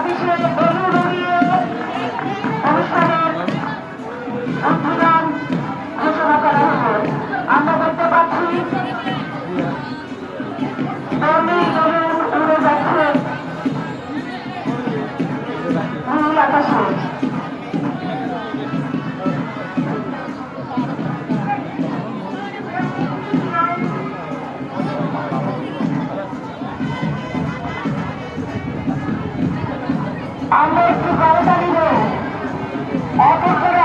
ছাব্বিশে বেলুন উড়িয়ে অনুষ্ঠানের উদ্বোধন ঘোষণা করা হলো। আমরা দেখতে পাচ্ছি বেলুন উড়ে যাচ্ছে নীল আকাশে। আমরা একটু করতালি দেব, এক এক করে